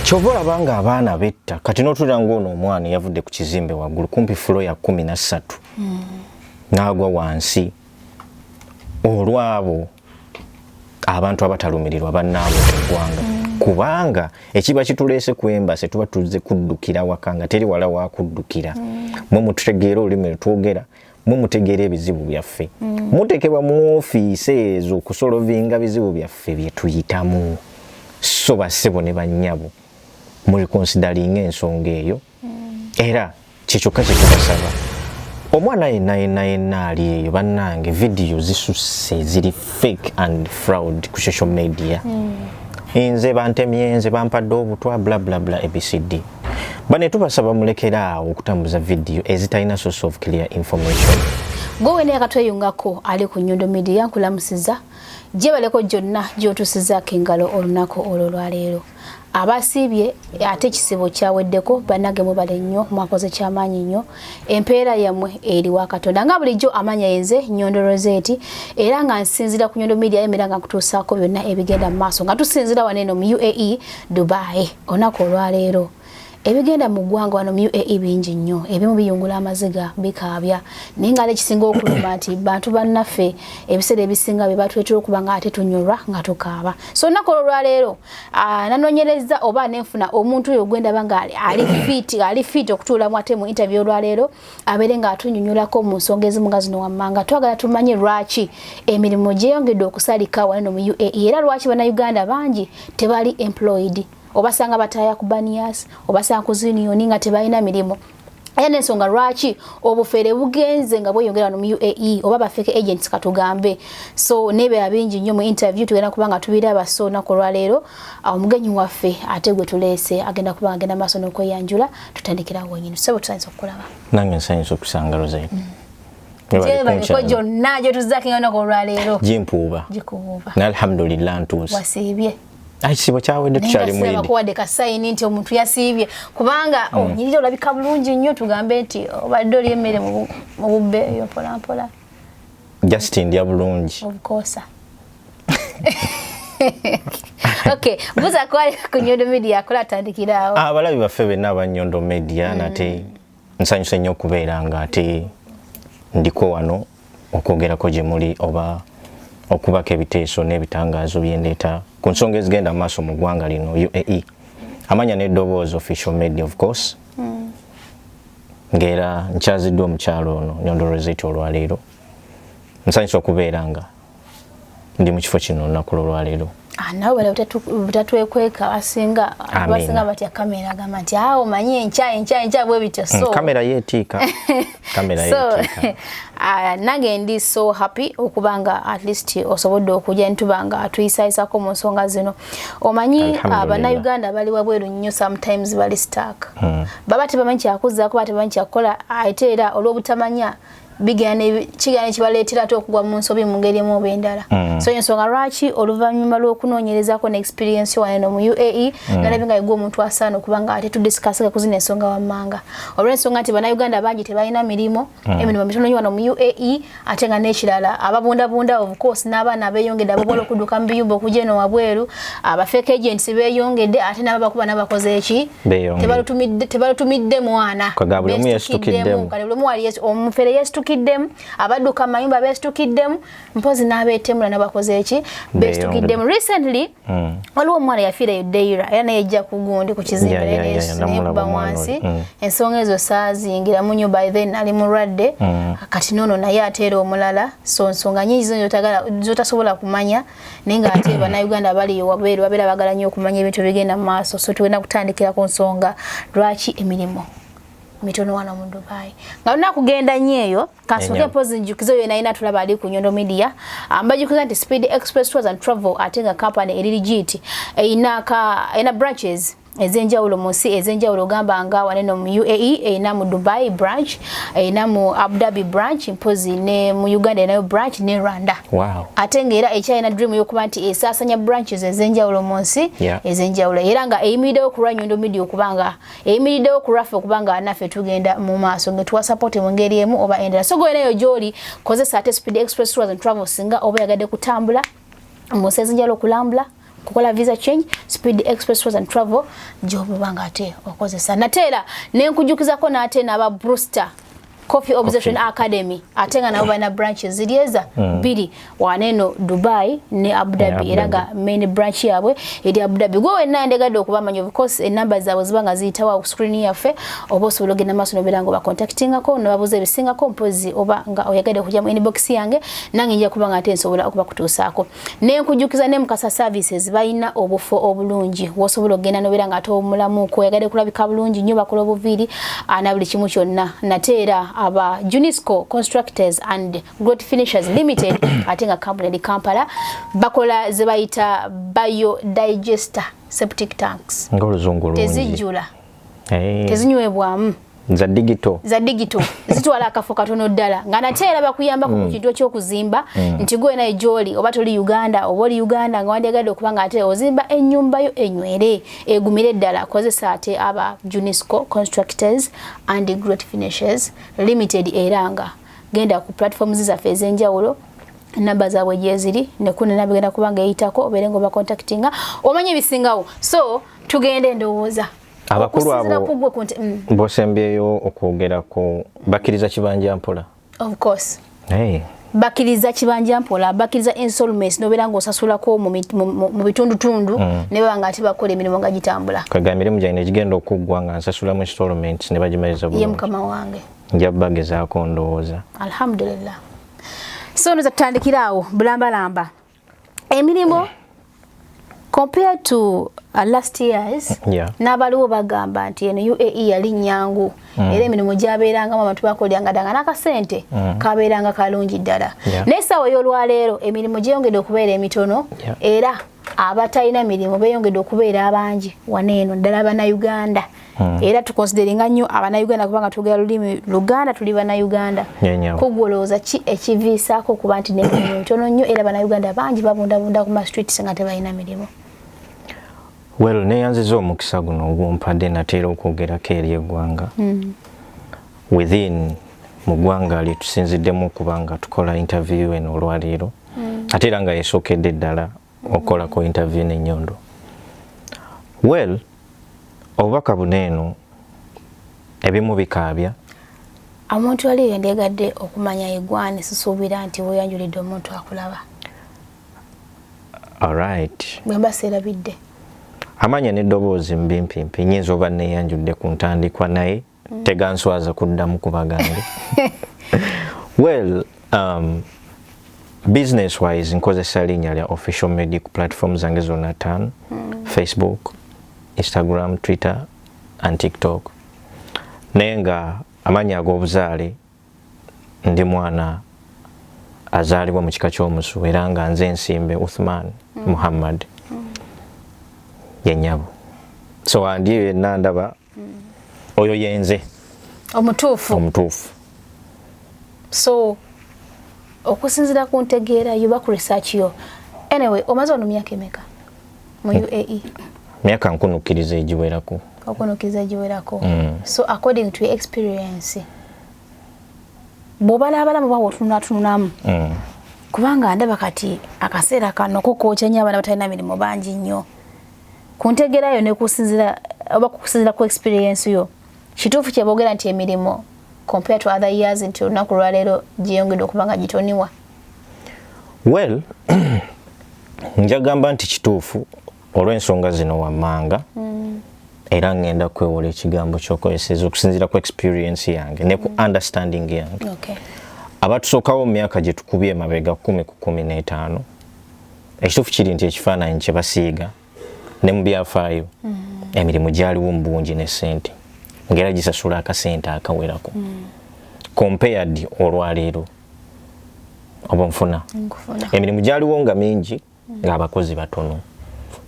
Chovola banga abaana betta kati notula ngono omwana yavudde ku kizimbe waggulu kumpi floor ya 13 n'agwa wansi olwabo abantu abatalumirirwa bannaabo eggwanga kubanga ekiba kituleese ku embase tuba tuzze kuddukira wakanga teri wala wa kuddukira mwe mutegeera olulimi lutwogera mwe mutegeera ebizibu byaffe mutekebwa mu ofiisi ezo okusolovinga bizibu byaffe bye tuyitamu so bassebo ne bannyabo muri considering ensonga eyo era kikyokka kyetubasaba omwana yenna ali eyo bannange video zisusse ziri fake and fraud ku social media nze bantemyenze bampadde obutwa bla bla bla ABCD bane tubasaba mulekeraawo okutambuza video ezitalina source of clear information gowe ne akatweyungako ali ku Nyondo Media nkulamusiza jebaleko jonna gyotusizaako engalo olunaku olwaleero abasibye ate kisibo kyaweddeko banage mubale nnyo mwakoze kyamaanyi nnyo empeera yammwe eri wa Katonda nga bulijjo amanya yenze Nyondo Rozet era nga nsinzira ku Nyondo Media emera nga kutuusaako byonna ebigenda mu maaso nga tusinzira waneno mu UAE-DUBAI olunaku olwaleero ebigenda mu ggwanga wano mu UAE bingi nnyo ebimu biyungula amaziga bikaabya naye nga ekisinga okuluma nti bantu bannaffe ebiseera ebisinga bye batwetera okuba nga ate tunyolwa nga tukaaba so olunaku olwaleero nanoonyereza oba nenfuna omuntu oyo gwendaba nga ali fit okutuulamu ate mu interview olwaleero abeere nga atunyunyulako mu nsonga ezimu nga zino wammanga twagala tumanye lwaki emirimu gyeyongedde okusalika waneno mu UAE era lwaki bannayuganda bangi tebali employed obasanga bataya ku banias obasanga ku union nga tebalina mirimu ene nsonga lwaki obufere bugenze nga bweyongera no mu UAE oba ba fake agents katugambe so nebe abingi nnyo mu interview tugenda kubanga tubiraba so nakolwa leero omugenyi waffe ategwe tulese agenda kubanga agenda maso n'okweyanjula tutandikira wonyine sebo tusanze okulaba nange nsanyiza okusanga Rozet Jeba ko jonna je tuzaki ngana ko lwaleero jimpuuba jikuuba alhamdulillah ntuusa wasibye Sibo kyawedde tukyali mwindi. Nenda kuwadde kasayini nti omuntu yasibye kubanga onyirira olabika bulungi nnyo tugambe nti obadde oli emmere mu bubbe yo pola pola. Justin ya bulungi. Of course. Okay, buza kwali ku Nyondo Media akola tandikirawo. Abalabi baffe benna aba Nyondo Media nate nsanyuse nnyo okubeera nga ate ndiko wano okwogerako gye muli oba okubaka ebiteeso n'ebitangaazo byendeeta ku nsonga ezigenda mu maaso mu ggwanga lino UAE amanya n'eddoboozi official media of course ng'era nkyaziddwa omukyalo ono Nyondo Rozet olwaleero nsanyusa okubeera nga ndi mu kifo kino olunaku olwaleero nawe bale butatwekweka asinga basinga batya kamera gamba nti awo manye encha bwe bityo so kamera yeetiika nange ndi so happy okubanga at least osobodde okujja ntubanga atuyisaayisako mu nsonga zino omanyi abannayuganda bali wabweru nnyo sometimes bali stuck baba tebamanyi kyakuzaako baba tebamanyi kyakukola ate era olw'obutamanya bigane kigane kibaleetera ate okugwa mu nsobi mu ngeri emu oba endala so ensonga lwaki oluvannyuma lw'okunoonyerezako ne experience waneno mu UAE nalabye nga yegwa omuntu asaana okubanga ate tudiscussika ku zino ensonga wammanga olw'ensonga nti bannayuganda bangi tebalina mirimu emirimu mitono nnyo wano mu UAE ate nga n'ekirala ababundabunda of course n'abaana beeyongedde ababola okudduka mu biyumba okujja eno wabweru abafake agents beeyongedde ate nabo bakuba nabakoze eki tebalutumidde mwana buli omu yesitukiddemu omufere yesitukidemu abadduka amayumba beesitukiddemu mpozi n'abeetemula nabakoze eki beesitukiddemu recently waliwo omwana yafiira edeira era naye ejja ku gundi ku kizimbe nekuba wansi ensonga ezo saazingira munyo by then ali mulwadde kati nono naye ateera omulala so nsonga nyingi zotasobola kumanya naye nga ate bannayuganda baliyo wabweru babeera bagala nnyo okumanya ebintu bigenda mu maaso so tugenda kutandikira ku nsonga lwaki emirimu mitono wano mu Dubai nga nakugenda nyeyo kasoke pozi njukizo yena ina tulaba ali ku Nyondo Media ambajukiza nti Speed Express Tours and Travel atenga company eri legit ina branches ezenjawulo munsi ezenjawulo gamba nga waneno mu UAE ina mu Dubai branch ina mu Abu Dhabi branch mpozi ne mu Uganda ina branch ne Rwanda atengera ekyayina dream yokuba nti esasanya branches ezenjawulo munsi ezenjawulo era nga eyimiriddewo ku Nyondo Media okubanga eyimiriddewo ku rafu okubanga naffe tugenda mu maaso ngetuwa support mu ngeri emu oba endala so goyeneyo gyoli kozesa ate Speed Express Tours and Travel singa oba yagadde kutambula mu ezenjawulo kulambula kukola visa change, speed express tours and travel, job banga ate okozesa. Natera nenkujukizako nate naba Brewster Coffee Obsession Academy atenga nabo bana branches zilieza bili waneno Dubai ne Abu Dhabi eranga main branch yabwe eri Abu Dhabi gwe nandegade okubamanyo because number zawe zibanga zitawa screen yafe oboso loge namaso noberango ba contactinga ko no babuze bisinga ko mpozi oba nga oyagade kujja mu inbox yange nange nja kubanga atensobola okuba kutusako nenkujukiza ne mukasa services bayina obufo obulungi wosobola ogenda noberanga ato omulamu ko yagade kulabika bulungi nyoba kulo buviri anabuli kimu kyonna natera aba Junisco Constructors and Great Finishers Limited atenga company di Kampala bakola zebayita biodigester septic tanks ngoluzungulu tezijula tezinywebwamu za digital zitwala akafo katono ddala nga natera bakuyamba ku kintu ky'okuzimba nti gwe na ejoli oba toli Uganda oboli Uganda nga wandiagade okubanga ate ozimba ennyumba yo enywere egumire ddala kozesa ate aba Junisco Constructors and Great Finishers Limited eranga genda ku platforms zaffe ez'enjawulo namba zaabwe gyeziri nekune nabigenda kubanga eyitako oberengo ba contactinga omanye bisingawo so tugende ndowooza abakuru abo bosembyeyo okwogera ko bakiriza kibanja mpola of course bakiriza kibanja mpola bakiriza installments noberango osasula ko mu bitundu tundu ne banga ati bakola emirimu nga gitambula kagamire mujane gigenda okuggwa nga nsasula mu installments ne bagimaliza bulungi ye mukama wange njabagezaako ndowooza alhamdulillah so nza tutandikirawo bulamba emirimu compared to last years n'abaliwo bagamba nti eno UAE yali nyangu era emirimu gyabeeranga abantu bakolyanga danga n'akasente kabeeranga kalungi ddala n'essaawa y'olwaleero emirimu gyeyongedde okubeera emitono era abatalina mirimu beeyongedde okubeera abangi waneeno ddala Bannayuganda era tukonsideringa nnyo Abannayuganda kubanga tugera lulimi Luganda tuli Bannayuganda kugolooza ki ekiviisaako okuba nti n'emirimu mitono nnyo era Bannayuganda bangi babundabunda ku ma streets nga tebalina mirimu. Well, neyanziza omukisa guno ogwompadde nateera okwogerako eri eggwanga within mu ggwanga lyetusinziddemu okubanga tukola interview eno olwaleero ate era nga yesookedde ddala okolako interview ne Nyondo. Well, obubaka buneeno ebimu bikaabya omuntu ali yendegadde okumanya eggwani susuubira nti weyanjulidde omuntu akulaba. Alright. Bwe mbaseerabidde amanya n'eddoboozi mbimpimpi nyinza oba neyanjudde ku ntandikwa naye teganswaza kuddamu ku bagambe. Well, business wise nkozesa linnya lya official media platforms zange zonna ttaano Facebook, Instagram, Twitter and TikTok. Naye nga amanya ag'obuzaale ndi mwana azaalibwa mu kika ky'omusu era nga nze nsimbe Uthman Muhammad yennyabo. So andiye nandaba oyo yenze omutuufu. So okusinzira ku ntegeera yuba ku research yo anyway omaze ono myaka emeka mu UAE? Myaka nkunukkiriza egiwerako. Okunukkiriza egiwerako. So according to your experience bw'obalaabalamu oba wotununamu kubanga ndaba kati akaseera kano kokooca nnyo abaana batalina mirimu bangi nnyo ku ntegeera yo ne kusinzira oba kusinzira ku experience yo kituufu kye boogera nti emirimu compared to other years nti olunaku lwaleero gyeyongedde okuba nga gitoniwa? Well, njagamba nti kituufu olw'ensonga zino wammanga era ngenda kwewola ekigambo ky'okozeseza okusinzira ku experience yange ne ku understanding yange. Abatusookawo mu myaka gye tukubye emabega 10 ku 15 ekituufu kiri nti ekifaananyi kye basiiga ne mu byafaayo emirimu gyaliwo mu bungi ne ssente ngera gisasula akasente akawerako compared olwaleero oba nfuna emirimu gyaliwo nga mingi ng'abakozi batono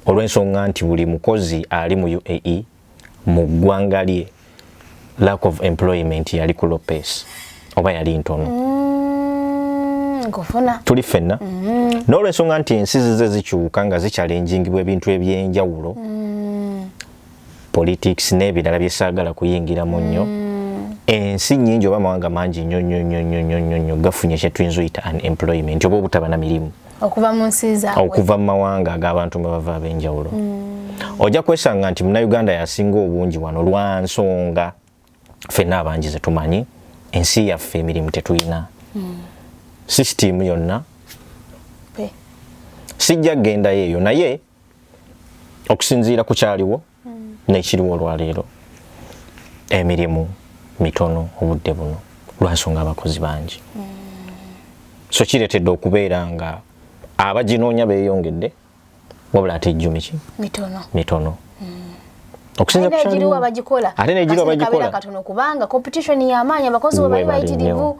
olw'ensonga nti buli mukozi ali mu UAE mu ggwanga lye lack of employment yali ku low pace oba yali ntono tuli ffenna n'olw'ensonga nti ensi zize zikyuka nga zikyalengingibwa ebintu eby'enjawulo politics n'ebirala byesaagala kuyingiramu nnyo ensi nnyingi oba amawanga mangi nnyo gafunye kye tuyinza oyita unemployment oba obutaba na mirimu okuva mu nsi zaabwe okuva mu mawanga ag'abantu mwe bava ab'enjawulo ojja kwesanga nti munnayuganda yasinga obungi wano lwa nsonga ffenna abangi ze tumanyi ensi yaffe emirimu tetulina sisitimu yonna sijja kgendayo eyo naye okusinziira ku kyaliwo n'ekiriwo olwaleero emirimu mitono obudde buno lwansonga abakozi bangi so kireetedde okubeera nga abaginoonya beeyongedde wabula ate ejjumi mitono okusinza ku kyaliwo ate n'egiriwo abagikola katono kubanga competition y'amaanyi abakozi bwe bali bayitirivu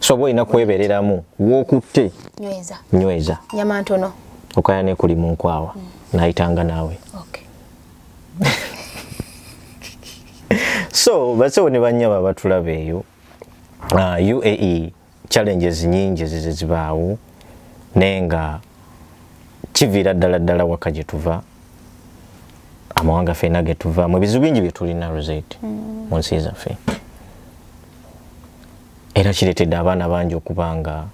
so bw'olina kwebereramu w'okutte nyweza nyama ntono okaya ne kuli mu nkwawa nayitanga naawe so basewo ne bannyaba batulaba eyo UAE challenges nyingi zibaawo nenga kiviira ddala waka gye tuva amawanga ffenna ge tuva mu bizibu bingi bye tulina Rozet mu nsi zaffe era kireetedde abaana bangi okubanga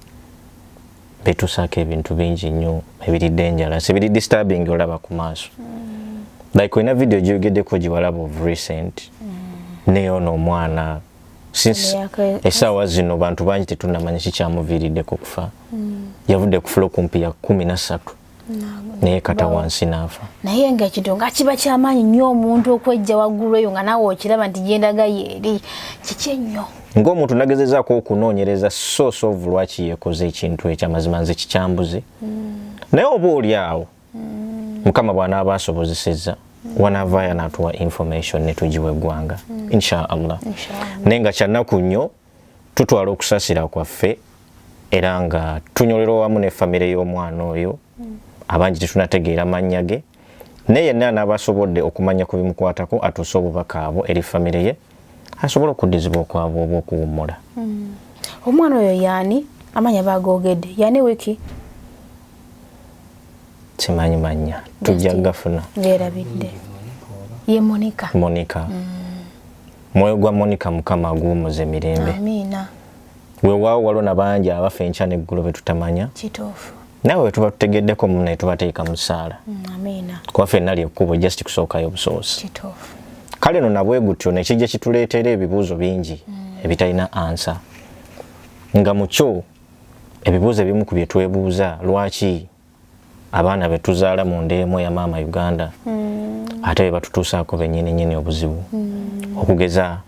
betusaako ebintu bingi nnyo ebiridde enjala sibiri disturbing olaba ku maaso like olina video gyogeddeko giwalaba of recent neyono omwana since essaawa zino bantu bangi tetunamanya kikyamuviiriddeko kufa yavudde ku fulo kumpi ya 13 naye kata wansi naafa naye nga ekintu nga kiba kyamaanyi nnyo omuntu okwejja waggulu eyo nga nawe okiraba nti gyendaga yeeri kiki ennyo ng'omuntu nagezezaako okunoonyereza source of lwaki yeekoze ekintu ekyamazima nze kikyambuze naye oba oli awo mukama bw'anaaba asobozesezza wanaavaayo n'atuwa information ne tugiwa eggwanga inshallah naye nga kyannaku nnyo tutwala okusaasira kwaffe era nga tunyolera wamu ne famire y'omwana oyo abangi tetunategeera mannya ge naye yenna anaaba asobodde okumanya ku bimukwatako atuuse obubaka abo eri famire ye asobola okuddizibwa okwabwe oba okuwummula omwana oyo yaani amanya baagogedde yaani wiki simanyi mannya tujja gafuna ngeerabidde ye Monica mwoyo gwa Monica mukama aguwummuza emirembe amiina weewaawo waliwo nabangi abafa enkya n'eggulu be tutamanya kituufu nawe wetuba tutegeddeko mu naye tubateeka mu ssaala amiina kuba ffenna lyekkubo just kusookayo obusoosi kituufu kale no nabwe gutyo nekijja kituleetera ebibuuzo bingi ebitalina ansa nga mu kyo ebibuuzo ebimu ku bye twebuuza lwaki abaana be tuzaala mu ndeemu ya maama Uganda ate be batutuusaako bennyini obuzibu okugeza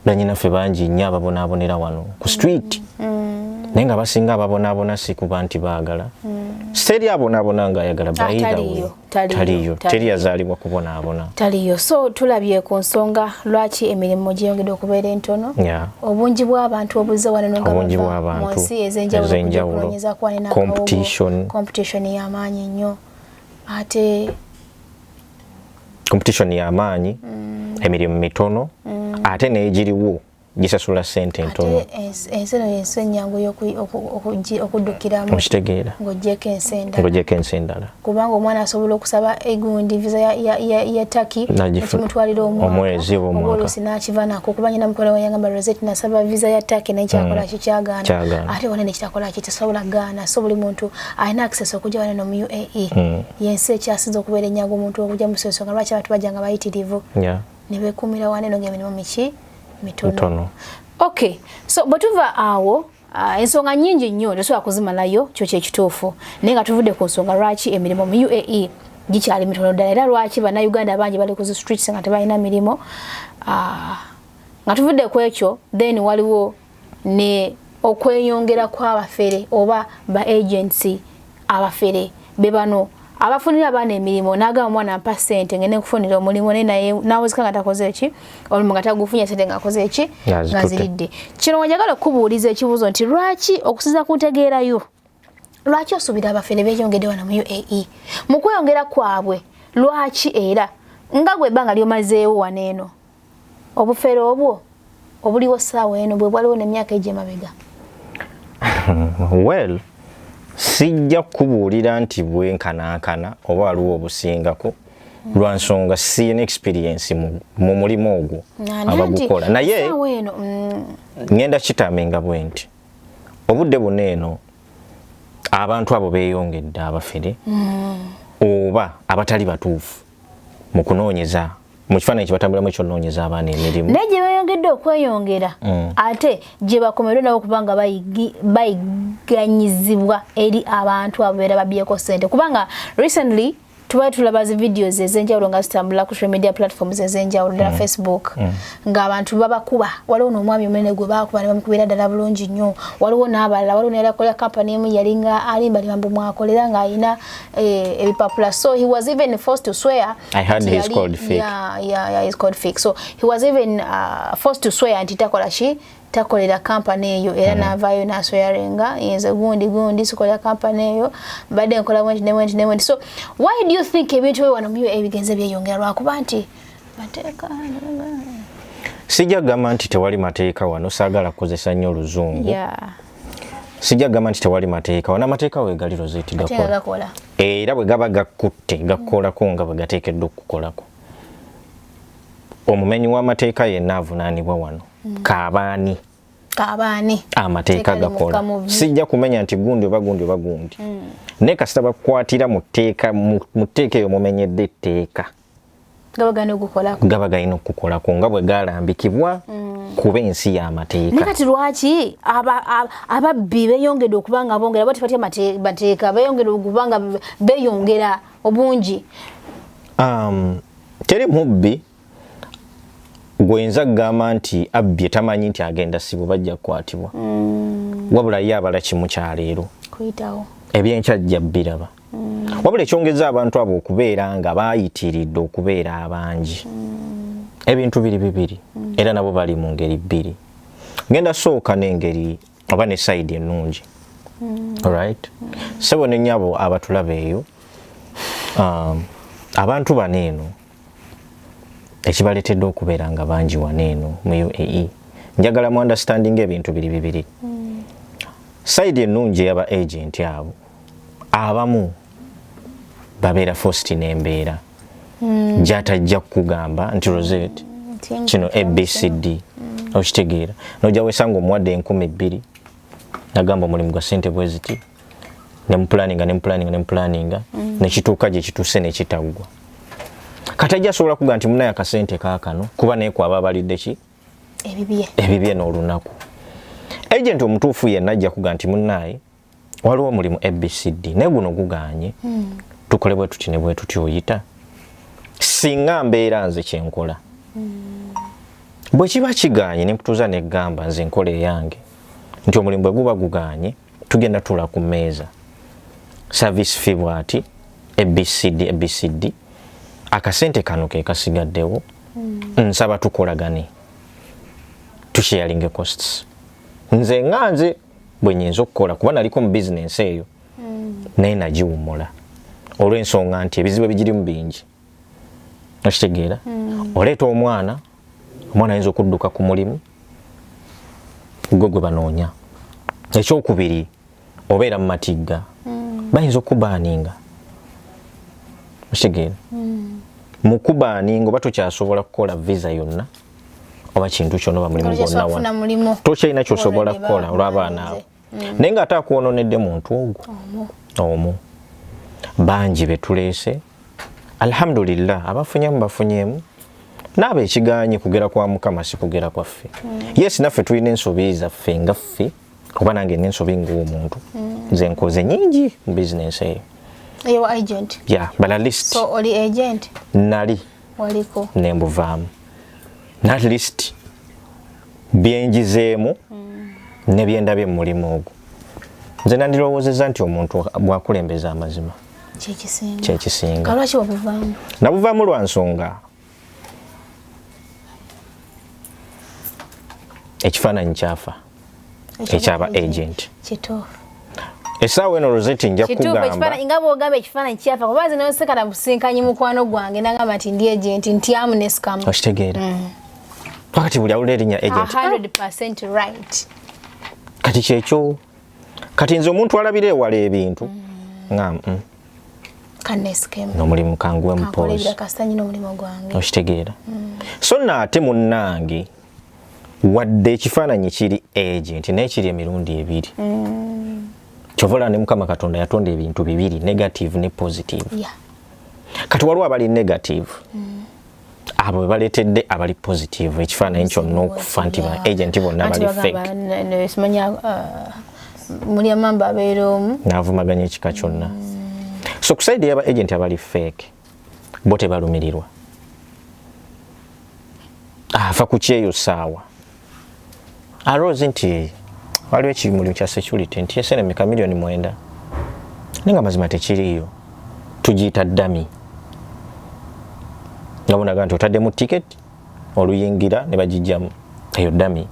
bannyinaffe bangi nnyo ababonaabonera wano ku street naye nga basinga ababonaabona si kuba nti baagala siteri abonaabona ng'ayagala taliyo teri yazaalibwa kubonaabona taliyo so tulabye ku nsonga lwaki emirimu gyeyongedde okubeera entono obungi bw'abantu obuze wano nga bava mu nsi ez'enjawulo okunoonyeza kwane competition y'amaanyi nnyo ate competition y'amaanyi emirimu mitono ate n'egiriwo gisasula ssente ntono enseno yensi ennyangu okuddukiramu okitegeera ng'oggyeko ensi endala kubanga omwana asobola okusaba egundi visa ya Turkey ekimutwalira omwezi oba oluusi n'akiva nako kuba nyina mukola we yangamba Rozet nasaba visa ya Turkey naye kyakola kyagaana ate wanene kitakola kitasobola gaana so buli muntu alina access okujja wanene mu UAE yensi ekyasinza okubeera ennyangu omuntu okujja mu nsonga lwaki abantu bajjanga bayitirivu ne beekuumira wanene ng'emirimu miki mitono. Okay, so bwetuva awo ensonga nyingi nnyo tesobola kuzimalayo kyo kyekituufu naye nga tuvudde ku nsonga lwaki emirimu mu UAE gikyali mitono ddala era lwaki bannayuganda bangi bali ku zi streets nga tebalina mirimu nga tuvudde ku ekyo then waliwo ne okweyongera kw'abafere oba ba agency abafere be bano abafunira abaana emirimu n'agamba omwana mpa ssente ngende kufunira omulimu naye nawezeka nga takoze eki olumu nga tagufunye ssente ng'akoze eki nga ziridde kino njagala okubuuliza ekibuuzo nti lwaki okusinza kuntegeerayo lwaki osuubira abafere beeyongedde wano mu UAE mu kweyongera kwabwe lwaki era nga gwe ebbanga lyomazeewo wano eno obufere obwo obuliwo ssaawa eno bwe bwaliwo n'emyaka egy'emabega well sijja kubuulira nti bwenkanankana oba waliwo obusingako lwa nsonga siyina experience mu mulimu ogwo abagukola naye ngenda kitamenga bwe nti obudde buno eno abantu abo beeyongedde abafere oba abatali batuufu mu kunoonyeza mu kifaananyi kibatambulamu ekyonoonyeza abaana emirimu naye gye beeyongedde okweyongera ate gye bakomeddwe nabo kubanga bayiganyizibwa eri abantu abo beera babyeko ssente kubanga recently tubaye tulaba zi videos ez'enjawulo nga zitambula ku social media platforms ez'enjawulo ddala Facebook ng'abantu babakuba waliwo n'omwami omunene gwe baakuba ne bamukubira ddala bulungi nnyo waliwo n'abalala waliwo n'erakolera kampani emu yalinga alimba limambu mwakolera ng'alina ebipapula so he was even forced to swear I heard he's called fake. Yeah, he's called fake so he was even forced to swear nti takola ki takolera kampani eyo era navayo naswearinga yenze gundi sikolera kampani eyo badde nkola went so why do you think ebintu we wano mbiwe ebigenze byeyongera lwakuba nti mateeka sijja gamba nti tewali mateeka wano saagala kukozesa nnyo oluzungu sijja gamba nti tewali mateeka wano amateeka weegali Rozet gakola era bwe gaba gakutte gakolako nga bwe gateekeddwa okukolako omumenyi w'amateeka yenna avunaanibwa wano kabaani amateeka gakola sijja kumenya nti gundi oba gundi naye kasita bakwatira mu tteeka eyo mumenyedde etteeka gaba galina okukolako nga bwe galambikibwa kuba ensi y'amateeka naye kati lwaki ababbi beeyongedde okuba nga bongera bati batya mateeka beeyongedde okuba nga beeyongera obungi teri mubbi gwenza kugamba nti abbye tamanyi nti agenda sibu bajja kukwatibwa wabula ye abala kimu kya leero ebyenkyajja biraba wabula ekyongeza abantu abo okubeera nga baayitiridde okubeera abangi ebintu bibiri era nabo bali mu ngeri bbiri ngenda sooka n'engeri oba ne sayidi ennungi alright sebo ne nnyabo abatulaba eyo abantu baneeno ekibaleetedde okubeera nga bangi waneeno mu UAE njagala mu understanding ebintu bibiri sayidi ennungi ey'aba agent abo abamu babeera forced n'embeera gy'atajja kukugamba nti Rozet kino ABCD okitegeera n'ojja weesanga omuwadde 2,000 nagamba omulimu gwa ssente bwe ziti ne mupulaninga nekituuka gye kituuse ne kitaggwa katajja asobola kuga nti munaye akasente kaakano kuba naye kwaba abalidde ki ebibye n'olunaku agent omutuufu yenna ajja kuga nti munaye waliwo omulimu ABCD naye guno guganye tukole bwe tuti ne bwe tuti oyita singa mbeera nze kyenkola bwe kiba kiganye ne mputuuza ne gamba nze nkola eyange nti omulimu bwe guba guganye tugenda tula ku mmeeza service fee bwati ABCD akasente kano ke kasigaddewo nsaba tukolagane tusharing costs nze nganze bwe nyinza okukola kuba naliko mu business eyo naye nagiwumula olw'ensonga nti ebizibu ebigirimu bingi okitegeera oleeta omwana ayinza okudduka ku mulimu gwe banoonya ekyokubiri obeera mu matigga bayinza okubaaninga okitegeera mu kubaaninga oba tokyasobola kukola visa yonna oba kintu kyonna oba mulimu gwonna tokyalina kyosobola kukola olw'abaana abo naye ng'ate akwononedde muntu ogwo omu bangi betuleese alhamdulillah abafunyemu bafunyemu naaba ekiganye kugera kwa Mukama si kugera kwaffe yes naffe tulina ensobi zaffe nga ffe kuba nange n'ensobi ng'omuntu nze nkoze nyingi mu bizinensi eyo eyo agent bala list so oli agent nali waliko nembuvaamu at least byenjizeemu ne byendabye mu mulimu ogwo nze nandirowoozezza nti omuntu bwakulembeza amazima kyekisinga lwaki wabuvaamu nabuvaamu lwa nsonga ekifaananyi kyafa ekyaba agent kituufu essaawa eno Rozet nja kugamba nga bw'ogamba ekifaananyi kyafa kuba nze nosekana businkanyi mukwano gwange nagamba nti ndi agent nti amu ne scam okitegeera wakati buli awulira erinnya agent 100% right kati kyekyo kati nze omuntu alabira ewala ebintu nga n'omulimu kanguwe mupoozi okitegeera so naate munnange wadde ekifaananyi kiri agent naye kiri emirundi ebiri Chovola ne Mukama Katonda yatonda ebintu bibiri, negative ne positive. Yeah. Kati waliwo abali negative. Abo baletedde abali positive ekifaananyi kyonna okufa nti ba agent bonna abali fake. Nesimanya muli amamba abeera omu n'avumaganya ekika kyonna. So ku side y'aba agent abali fake bo tebalumirirwa. Afa ku kyeyo saawa. Arose nti waliwo ekimuli kya security nti esene meka milioni 9. Nenga mazima tekiriyo. Tugiyita dummy. Nabonaga nti otaddemu ticket oluyingira ne bagijjamu eyo dummy.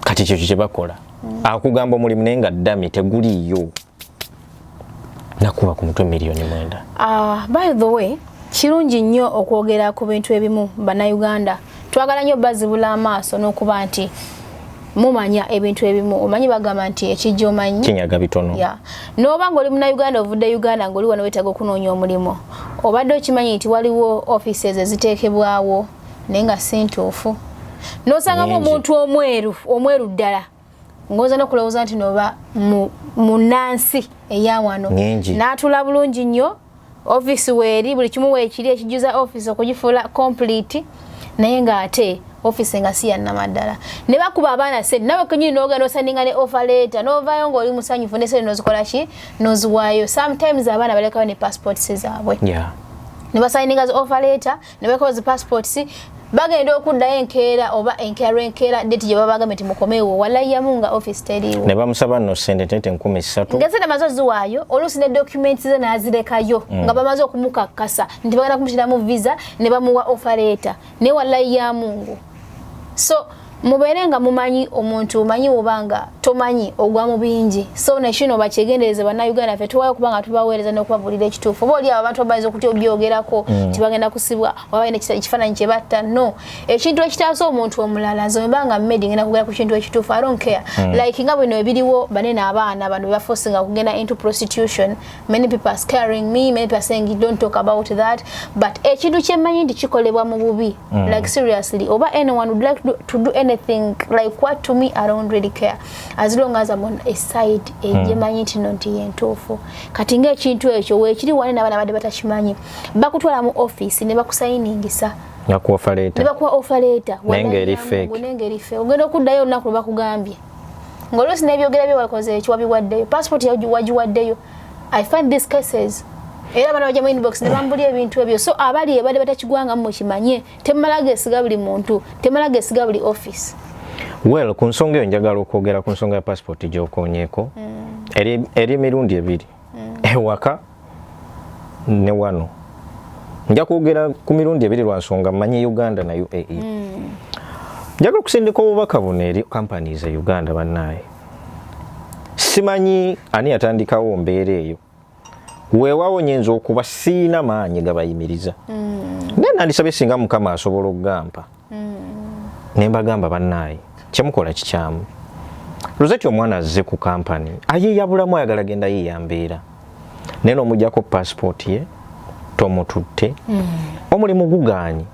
Kati kyo kye bakola. Akugamba omulimu naye nga dummy teguliyo. Nakuba ku mutwe milioni 9. By the way, kirungi nnyo okwogera ku bintu ebimu bannayuganda. Twagala nnyo bazibula amaaso n'okuba nti mumanya ebintu ebimu. Omanyi bagamba nti ekijja omanyi kinyaga bitono. Yeah. N'oba ng'oli munnayuganda ovudde Uganda ng'oli wano weetaaga okunoonya omulimu. Obadde okimanyi nti waliwo offices eziteekebwawo naye nga si ntuufu. N'osangamu omuntu omweru ddala. Ngoza n'okulowooza nti n'oba munnansi eya wano. N'atula bulungi nnyo. Office weeri buli kimu weekiri ekijjuza office okugifuula complete naye ng'ate office nga si ya namaddala. Ne bakuba abaana sente nawe kenyini n'ogenda osandinga ne offer letter n'ovaayo ng'oli musanyufu ne sente n'ozikola ki n'oziwaayo. Sometimes abaana balekayo ne passports zaabwe. Yeah. Ne basandinga zi offer letter ne balekayo zi passports bagenda okuddayo enkeera oba enkeera date gye baba bagambye nti mukomeewo walayamu nga office teriiwo. Ne bamusaba no sente 3,000. Nga sente mazo ziwaayo oluusi ne documents ze n'azirekayo nga bamaze okumukakkasa nti bagenda kumushyiramu visa ne bamuwa offer letter ne walayamu. So mubeere nga mumanyi omuntu omanyi obanga tomanyi ogwa mu bingi. So nekino bakyegendereze bannayuganda ffe tuwayo kubanga tubaweereza n'okubabuulira ekituufu. Oba oli abantu abayinza okutya obyogerako nti bagenda kusibwa wabaye nekifaananyi kye batta. No, ekintu ekitaasa omuntu omulala zomebanga mmedi ngenda kugera ku kintu ekituufu. I don't care. Like nga bino ebiriwo banene abaana bano bebaforcinga kugenda into prostitution. Many people are scaring me, many people are saying don't talk about that. But ekintu kyemmanyi nti kikolebwa mu bubi. Like seriously, oba anyone would like to do anything like what to me, I don't really care as long as I'm on a side ejemanyi nti nti yentuufu. Kati ng'ekintu ekyo weekiri wane n'abaana badde batakimanyi bakutwala mu office ne bakusayiningisa nakuwa letter ne bakuwa offer letter nenge eri fake ogenda okuddayo olunaku lwe bakugambye ng'oluusi n'ebyogera bye wakoze ekiwabiwaddeyo passport wagiwaddeyo. I find these cases era bana bajja mu inbox ne bambulya ebintu ebyo. So abali ebadde batakigwangamu mukimanye temala geesiga buli muntu temala geesiga buli office. Well, ku nsonga eyo njagala okwogera ku nsonga ya passport gy'okoonyeeko eri emirundi ebiri ewaka ne wano. Nja kwogera ku mirundi ebiri lwa nsonga mmanyi Uganda na UAE. Njagala okusindika obubaka buno eri companies e Uganda bannaaye. Simanyi ani yatandikawo mbeera eyo. Weewaawo nyenza okuba siina maanyi gabayimiriza. Naye nandisabye singa Mukama asobola okugamba. Ne mbagamba bannaaye kyemukola kikyamu. Rozet omwana azze ku kampani ayeeyabulamu ayagala genda yiiya mbeera. Naye n'omugyako passport ye tomututte. Omulimu gugaanyi.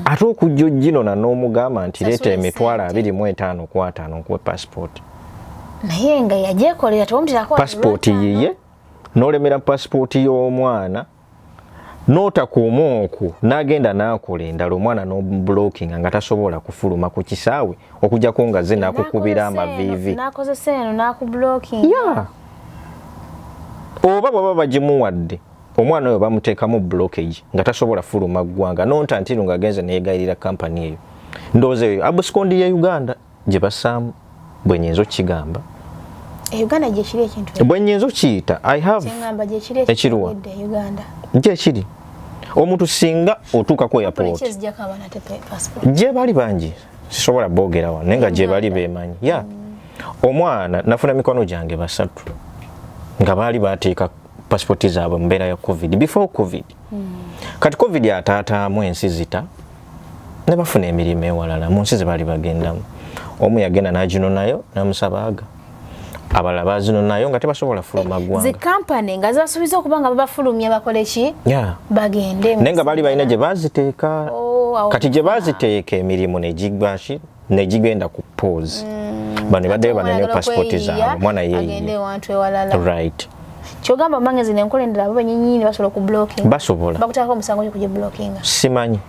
Ate okujja ojginona n'omugamba nti leeta emitwalo 25 ku 5 nkuwe passport. Naye nga yagyekolera tomutirako passport yiye n'olemera passport y'omwana n'otakuuma oku n'agenda n'akola endala omwana n'oblocking nga tasobola kufuluma ku kisaawe okujjako nga ze n'akukubira amaviivi. N'akozesa eno n'akublocking. Yeah. Oba baba bagimuwadde omwana oyo bamuteekamu blockage nga tasobola fuluma ggwanga n'ontantiru ng'agenze neegayirira kampani eyo. Ndowooza eyo abusikondi ya Uganda gye basaamu bwe nnyinza okigamba. Uganda gye kiri ekintu. Bwe nnyinza okiyita I have ekiruwa Uganda. Gye kiri. Omuntu singa otuuka ku airport. Gye bali bangi. Sisobola boogera wano naye nga gye bali beemanyi. Yeah. Omwana nafuna mikono gyange 3 nga baali bateeka passport zaabwe mu mbeera ya COVID before COVID. Kati COVID ataataamu ensi zita ne bafuna emirimu ewalala mu nsi ze baali bagendamu. Omu yagenda n'aginonayo n'amusabaaga. Abalala bazinonayo nga tebasobola fuluma ggwanga. Zi company nga zibasuubiza okuba nga babafulumya bakole ki? Yeah. Bagende. Naye nga baali balina gye baaziteeka. Kati gye baaziteeka emirimu ne gigenda ku pause. bano badde banene passport zaabwe mwana agende wantu ewalala right kyogamba mange zine enkolendera abo banyinyini basobola ku blocking basobola bakutako omusango kuje blocking simanyi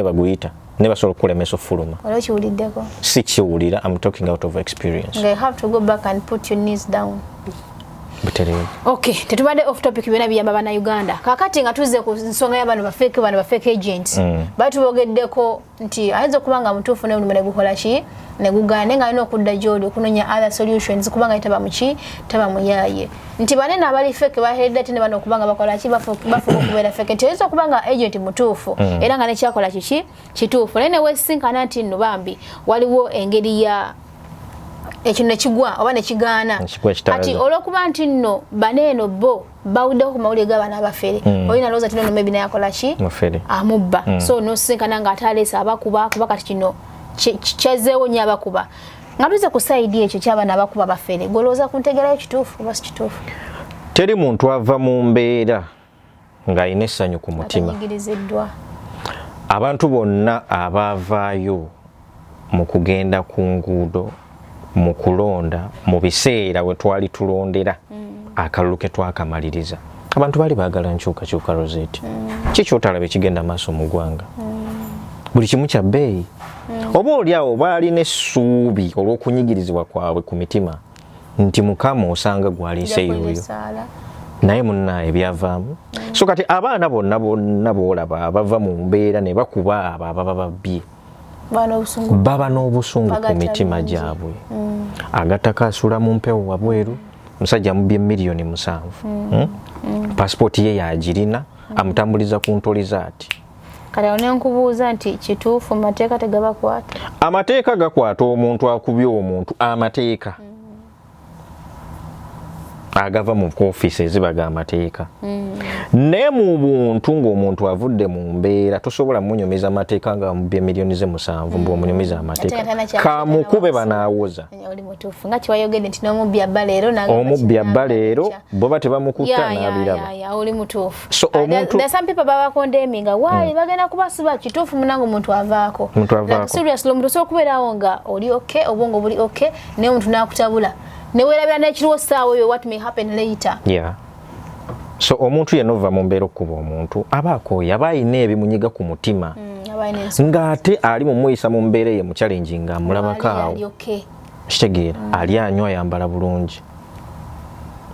baguyita ne basobola kulemesa fuluma wala kiwuliddeko si kiwulira I'm talking out of experience you have to go back and put your knees down butere okay tetubadde off topic byona biyamba bana Uganda kakati nga tuze ku nsonga y'abantu ba fake agents batubogeddeko nti ayinza kubanga mutuufu ne ulumene gukola ki ne gugane nga alina okudda gy'oli okunonya other solutions kubanga itaba muki taba muyaye nti banene abali fake baheredde tene bano okubanga bakola ki bafuka okubeera fake nti ayinza okubanga agent mutuufu era nga nekyakola kiki kituufu naye ne wesinkana nti nno bambi waliwo engeri ya ekino nekigwa oba nekigaana ati olwokuba nti nno baneeno bo bawuddeho ku mawulire g'abaana abafere olina lowooza ti nno maybe naye akola ki amubba so nosinkana nga ate aleese abakuba kuba kati kino kyazeewo nnyo abakuba nga tuze ku saidi ekyo ky'abaana abakuba bafere golowooza ku ntegerayo kituufu oba si kituufu teri muntu ava mu mbeera ng'alina essanyu ku mutima atanyigiriziddwa abantu bonna abaavaayo mu kugenda ku nguudo mu kulonda mu biseera we twali tulondera akalulu ke twakamaliriza abantu bali baagala nkyukakyuka Rozet kiki otalabe kigenda maaso mu ggwanga buli kimu kya bbeeyi oba olyawo baali n'essuubi olw'okunyigirizibwa kwabwe ku mitima nti mukama osanga gwaliise yoyo naye munnaaye byavaamu so kati abaana bonna boolaba abava mu mbeera ne bakuba abo ababa babbye baba n'obusungu ku mitima gyabwe agattako asula mu mpewo wabweru musajja mubbye miliyoni 7 pasipoti ye yagirina amutambuliza ku ntoliza ati kale onenkubuuza nti kituufu mateeka tegabakwata amateeka gakwata omuntu akubye omuntu amateeka agava mu ofiisi ezibaga amateeka naye mu buntu ng'omuntu avudde mu mbeera tosobola munyumiza amateeka nga mubbye miliyoni ze 7 mbw'omunyumiza amateeka kamukube banaawoza oli mutuufu nga kiwayogedde nti n'omubbi abba leero omubbi abba leero boba tebamukutta n'abiraba oli mutuufu so omuntu some people babakondeminga waali bagenda kubasiba kituufu munango omuntu avaako seriously omuntu osobola okubeerawo nga oli okay obwongo buli okay naye omuntu n'akutabula newerabira nekiriwo saawa oyo what may happen later so omuntu yenna ova mu mbeera okuba omuntu abaakooya aba ayina ebimunyiga ku mutima ng'ate ali mu muyisa mu mbeera ye mu challenge nga amulabako awo kitegeera ali anywa ayambala bulungi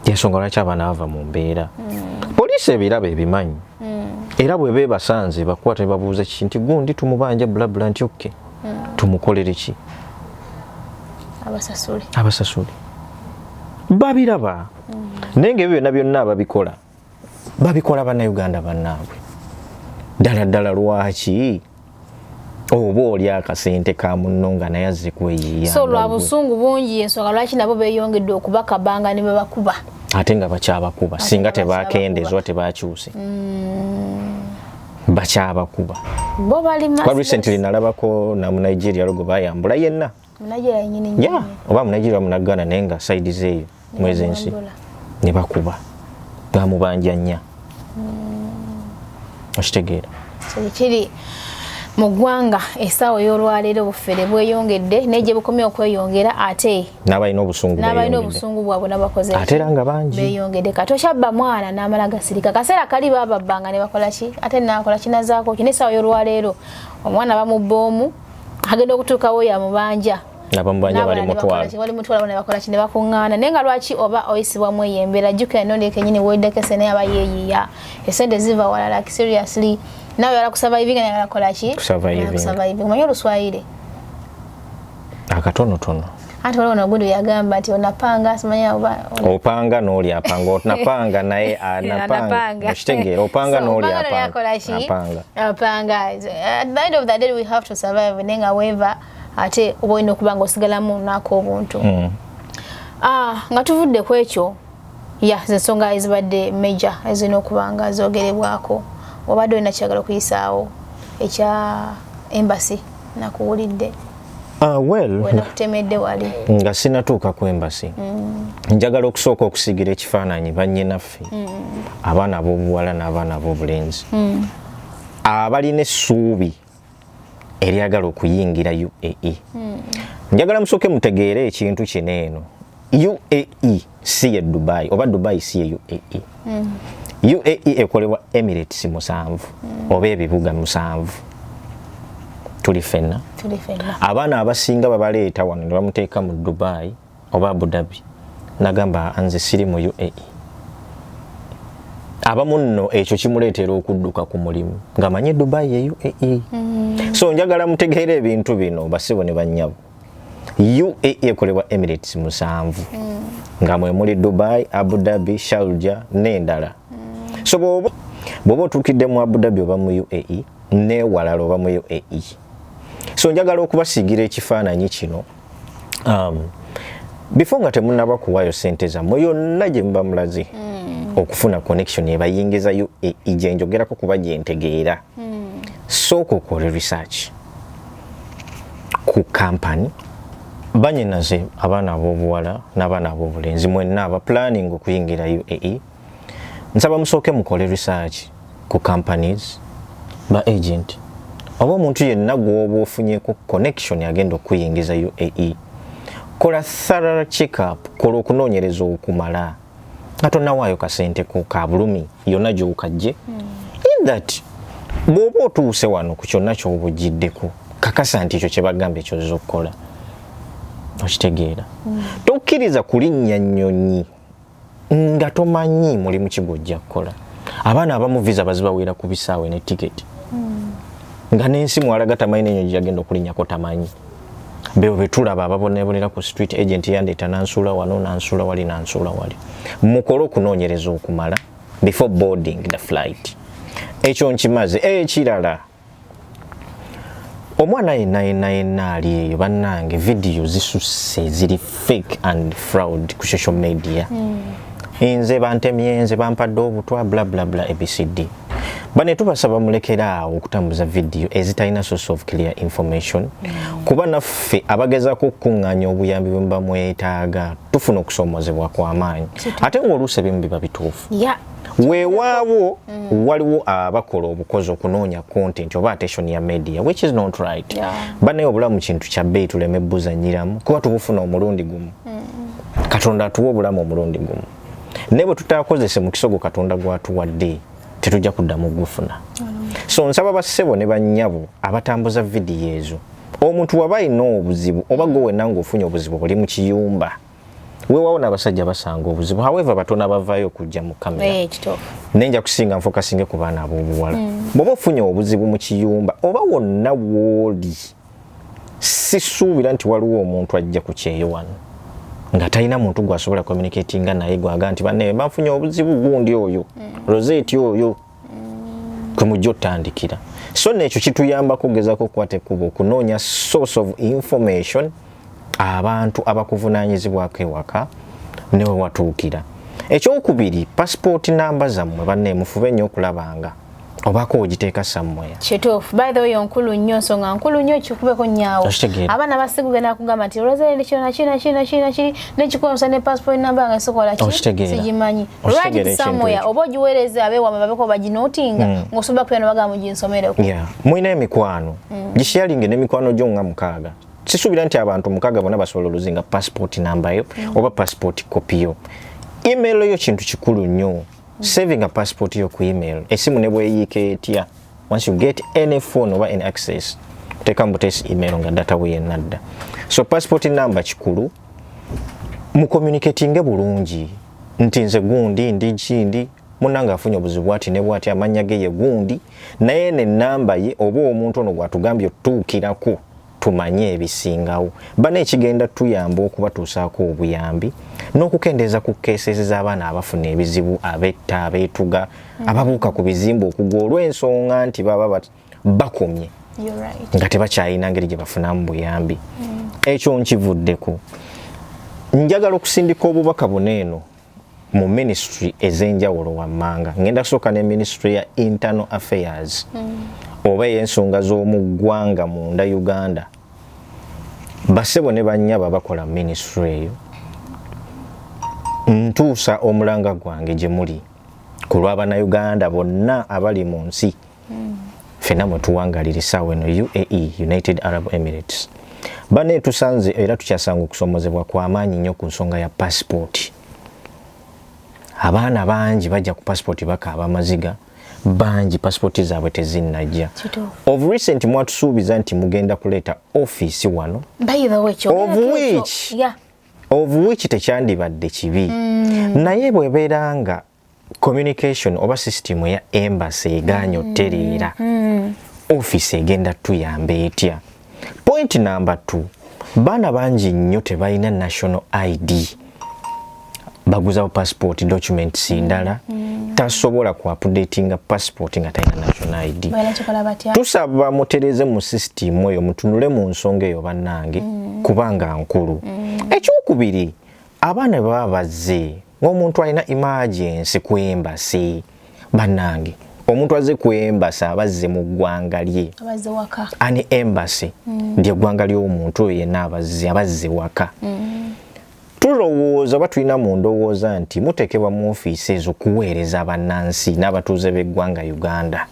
yensonga lwaki abaana bava mu mbeera poliisi ebiraba ebimanyi era bwe beebasanze bakwata ne babuuza ki nti gundi tumubanja bulabula nti okke tumukolere ki abasasule babiraba naye ng'ebyo byonna babikola bannayuganda bannaabwe ddala lwaki oba oli akasente ka munno nga naye azze kweyiiya so lwa busungu bungi ensonga lwaki nabo beeyongedde okubakabanga ne bebakuba ate nga bakyabakuba singa tebakendezwa tebakyuse bakyabakuba bo bali recently nalabako na mu Nigeria logo bayambula yenna Nigeria nyini oba mu Nigeria munagana naye nga side zeeyo mwezi ensi ne bakuba bamubanja nnya okitegeera kiri mu ggwanga essaawa y'olwaleero Obufere bweyongedde n'egye bukomye okweyongera ate n'abalina obusungu bwabwe n'abakoze ate era nga bangi beeyongedde kati okyabba mwana n'amala gasirika kaseera kali bababbanga ne bakola ki ate naakola kinazaako ki n'essaawa y'olwaleero omwana bamubboomu agenda okutuukawo yamubanja nabamubanja bali mutwala ne bakola ki ne bakuŋŋaana naye nga lwaki oba oyisibwamu eyo embeera jjukira Nyondo kenyini weddekese naye aba yeeyiiya esente ziva walala seriously nawe yala kusurviving na yala kola ki kusurviving umanyi Oluswayiri akatonotono ate waliwo nogudu yagamba nti onapanga simanya opanga n'oli apanga onapanga naye anapanga okitegeera opanga n'oli apanga at the end of the day we have to survive nenga weva ate oba olina okuba nga osigalamu naako obuntu nga tuvudde ku ekyo zensonga ezibadde major ezirina okuba nga zoogerebwako obadde olina kyagala okuyisaawo ekya embassy nakuwulidde wena kutemedde wali nga sinatuuka ku embassy njagala okusooka okusigira ekifaananyi bannyinaffe abaana ab'obuwala n'abaana ab'obulenzi abalina essuubi eryagala okuyingira UAE njagala musoke mutegeere ekintu kineeno. UAE si ye Dubai oba Dubai si ye UAE. UAE ekolebwa Emirates 7 oba ebibuga 7. Tuli fenna. Abaana abasinga babaleeta wano ne bamuteeka mu Dubai oba Abu Dhabi. Nagamba anze siri mu UAE. Abamu nno ekyo kimuleetera okudduka ku mulimu nga manye Dubai ye UAE. So njagala mutegeere ebintu bino basibo ne bannyabo. UAE ekolebwa Emirates 7 nga mwe muli Dubai, Abu Dhabi, Sharjah n'endala. So bobo otuukidde mu Abu Dhabi oba mu UAE ne walala oba mu UAE. So njagala okubasigira ekifaananyi kino before nga temunnaba kuwaayo ssente zammwe yonna gye muba mulaze okufuna connection ebayingiza UAE gye njogerako kuba gye ntegeera. Sooka okole research ku company banyinaze abaana ab'obuwala n'abaana ab'obulenzi mwenna aba planning okuyingira UAE. Nsaba musooke mukole research ku companies ba agent oba omuntu yenna gw'oba ofunyeko connection agenda okuyingiza UAE. Kola thorough check-up, kola okunoonyereza okumala nga tonnawaayo kasente ku kabulumi yonna gy'okajje. In that bw'oba otuuse wano ku kyonna ky'obugiddeko kakasa nti ekyo kye bagamba ekyoza okukola okitegeera. Tokkiriza kulinnya nnyonyi nga tomanyi mulimu ki gw'ojja kukola. Abaana abamu visa bazibaweera ku bisaawe ne tiketi nga n'ensi mwalaga tamanyi n'ennyonyi gyagenda okulinnyako tamanyi. Beo betulaba ababonebonera ku street agent yandeeta nansula wano nansula wali nansula wali. Mukole okunoonyereza okumala before boarding the flight. Ekyo nkimaze. Ekirala omwana yenna ali eyo bannange video zisusse ziri fake and fraud ku social media. Nze bantemye nze bampadde obutwa bla bla bla ABCD. Bane tubasaba mulekeraawo okutambuza video ezitalina source of clear information. Kuba naffe abagezaako okukuŋŋaanya obuyambi bwe muba mwetaaga tufuna okusoomozebwa kw'amaanyi. Ate ng'oluusi ebimu biba bituufu. Weewaawo waliwo abakola obukozi okunoonya content oba attention ya media which is not right. Bane obulamu kintu kya bbeeyi tuleme buzanyiramu kuba tubufuna omulundi gumu. Katonda atuwa obulamu omulundi gumu. Ne bwe tutaakozese mu kisogo Katonda gw'atuwadde tetujja kuddamu gufuna. So nsaba bassebo ne bannyabo abatambuza vidiyo ezo. Omuntu waba alina obuzibu oba gwe wenna ng'ofunye obuzibu oli mu kiyumba. Weewaawo n'abasajja basanga obuzibu. However batono abavaayo okujja mu kamera. Nenja kusinga nfokasinge ku baana ab'obuwala. Bw'oba ofunye obuzibu mu kiyumba oba wonna w'oli sisuubira nti waliwo omuntu ajja ku kyeyo wano nga talina muntu gw'asobola communicatinga naye gwaga nti banne bafunye obuzibu gundi oyo Rozet oyo kumujja otandikira. So n'ekyo kituyambako okugezaako okukwata ekkubo okunoonya source of information abantu abakuvunaanyizibwako ewaka ne we watuukira. Ekyokubiri passport number zammwe banne mufube nnyo okulabanga obako ogiteeka somewhere. Kituufu. By the way nkulu nnyo nsonga nkulu nnyo kikubeko nnyawo. Abaana basigugenda kugamba nti Rozet kino nekikuwasa ne passport number nga sokola ki sigimanyi. Right somewhere oba ogiweereza abeewama babeko baginotinga ng'osobola kuyana bagamba ginsomere. Mulina emikwano gisharinge n'emikwano gyo nga 6. Sisuubira nti abantu 6 bonna basobola oluzinga passport number yo oba passport copy yo. Email yo kintu kikulu nnyo. Saving a passport yo ku email. Esimu ne bweyiika etya. Once you get any phone or any access, teka mbutesi email nga data we yenadda. So passport number kikulu. Mu communicating bulungi. Nti nze gundi ndi kindi munanga afunye obuzibu ati ne bwati amanya ge ye gundi naye ne namba ye oba omuntu ono gwatugambye tuukirako tumanye ebisingawo. Bane ekigenda tuyamba okubatuusaako obuyambi n'okukendeeza ku cases z'abaana abafuna ebizibu abetta abeetuga ababuuka ku bizimba okugwa olw'ensonga nti baba bakomye nga tebakyalina ngeri gye bafunamu buyambi. Ekyo nkivuddeko. Njagala okusindika obubaka buneeno mu ministry ez'enjawulo wammanga. Ngenda kusooka ne ministry ya internal affairs oba ey'ensonga z'omu ggwanga munda Uganda. Basebo ne bannyaba bakola ministry eyo. Ntuusa omulanga gwange gye muli ku lw'Abannayuganda bonna abali mu nsi. Ffenna mwe tuwangalira essaawa eno UAE, United Arab Emirates. bane tusanze era tukyasanga okusomozebwa kwa maanyi nnyo ku nsonga ya passport. Abaana bangi bajja ku passport bakaaba amaziga, bangi passport zaabwe tezinnajja. Of recent mwatusuubiza nti mugenda kuleeta office wano, of which tekyandibadde kibi. Naye bwebeera nga communication oba system ya embassy egaanyi ottereera, office egenda tuyamba etya? Point number 2, baana bangi nnyo tebalina national ID. Baguzawo passport documents ndala, tasobola ku updatinga passport nga talina national ID. Tusaba mutereze mu system eyo, mutunule mu nsonga eyo bannange, kubanga nkulu. Ekyokubiri, abaana baba bazze ng'omuntu alina emergency ku embassy, bannange omuntu azze ku embassy abazze mu ggwanga lye, abazze waka. Ani embassy lye ggwanga ly'omuntu oyo yenna abazze waka. Tulowooza batulina mu ndowooza nti muteekebwa mu ofiisi ezo kuweereza bannansi n'abatuuze b'eggwanga Uganda.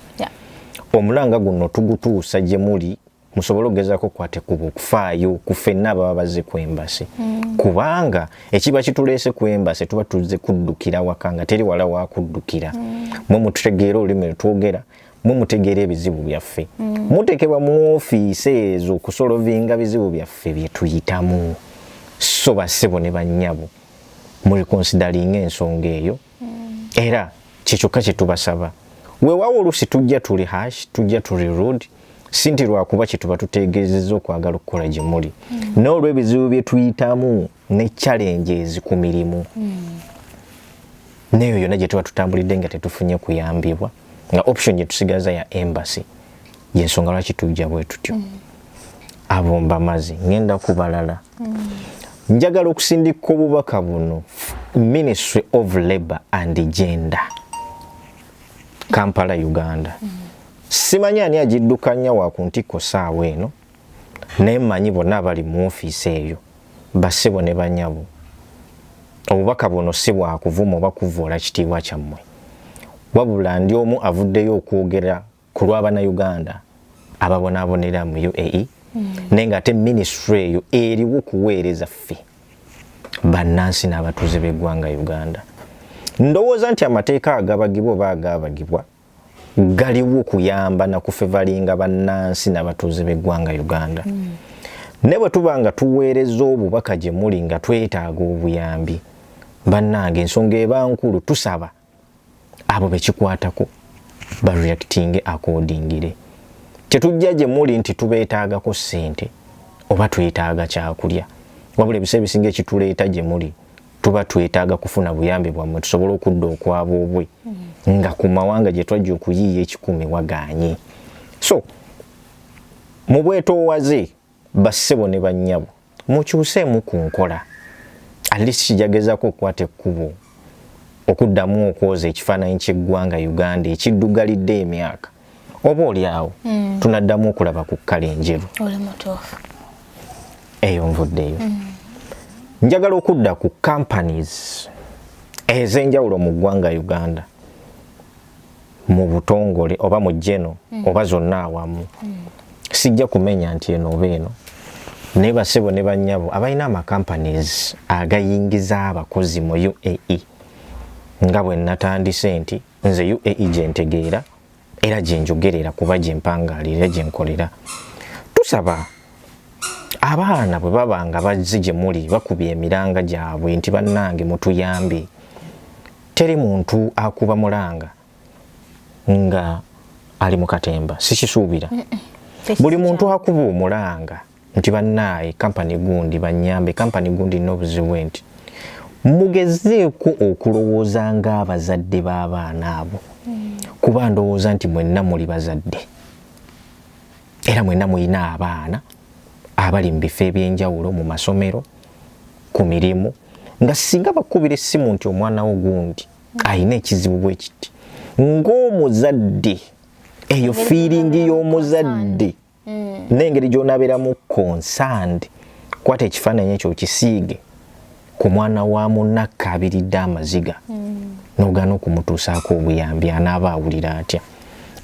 Omulanga guno tugutuusa gye muli, musobole okugezaako kwate kuba okufaayo ku ffenna ababa bazze ku embassy. Kubanga ekiba kituleese ku embassy tuba tuzze kuddukira waka nga teri wala wa kuddukira. Mwe mututegeera olulimi lwe twogera, mwe mutegeera ebizibu byaffe. Muteekebwa mu ofiisi ezo kusolovinga bizibu byaffe bye tuyitamu. So bassebo ne bannyabo muli considering ensonga eyo, era kikyokka kye tubasaba. Weewaawo oluusi tujja tuli hash, tujja tuli rude, si nti lwakuba kye tuba tutegeezezza okwagala okukola gye muli. N'olw'ebizibu bye tuyitamu ne challenges ku mirimu. Neyo yonna gye tuba tutambulidde nga tetufunye kuyambibwa, nga option gye tusigaza ya embassy, y'ensonga lwaki tujja bwe tutyo. Abo mbamazi, ngenda kubalala. Njagala okusindika obubaka buno Ministry of Labour and Gender, Kampala, Uganda. Simanyi ani agiddukanya wa ku ntikko saawa eno, naye mmanyi bonna abali mu ofiisi eyo bassebo ne bannyabo. Obubaka buno si bwa kuvuma oba kuvoola kitiibwa kyammwe, wabula ndi omu avuddeyo okwogera ku lw'Abannayuganda ababonaabonera mu UAE, naye ng'ate ministry eyo eriwo kuweereza ffe bannansi n'abatuuze b'eggwanga Uganda. Ndowooza nti amateeka agabagibwa oba agaabagibwa galiwo kuyamba na kufevalinga bannansi n'abatuuze b'eggwanga Uganda. Ne bwe tuba nga tuweereza obubaka gye muli nga twetaaga obuyambi, bannange ensonga eba nkulu, tusaba abo bekikwatako bareactinge accordingly. Tetujja gye muli nti tubeetaagako ssente oba twetaaga kyakulya, wabula ebiseera ebisinga ekituleeta gye muli tuba twetaaga kufuna buyambi bwammwe tusobole okudda okwaboobwe, nga ku mawanga gye twajja okuyiiya ekikumi wagaanye. So mu bwetoowaze bassebo ne bannyabo mukyuseemu ku nkola, at least kijagezaako okukwata ekkubo okuddamu okwoza ekifaananyi ky'eggwanga Uganda ekiddugalidde emyaka. Oba olyaawo tunaddamu okulaba ku kkala enjeru. Oli mutuufu. Eyo nvuddeyo. Njagala okudda ku companies ez'enjawulo mu ggwanga Uganda, mu butongole oba mu jeno oba zonna awamu. Sijja kumenya nti eno oba eno, naye bassebo ne bannyabo abalina companies agayingiza abakozi mu UAE, nga bwe natandise nti nze UAE gye ntegeera era gye njogerera kuba gye mpangaalira gye nkolera. Tusaba abaana bwe baba nga bazze gye muli bakubye emiranga gyabwe nti bannange mutuyambe, teri muntu akuba mulanga nga ali mu katemba, sikisuubira. Buli muntu akuba omulanga nti bannaaye kampani gundi bannyambe, kampani gundi n'obuzibu nti mugezeeko okulowooza ng'abazadde b'abaana abo, kuba ndowooza nti mwenna muli bazadde era mwenna mulina abaana abali mu bifo eby'enjawulo mu masomero, ku mirimu, nga singa bakubira essimu nti omwana wo gundi alina ekizibu bwe kiti, ng'omuzadde eyo feeling y'omuzadde n'engeri gy'onabeeramu concerned, kwata ekifaananyi ekyo kisiige ku mwana wa munnakka abiridde amaziga n'ogaana okumutuusaako obuyambi, anaaba awulira atya.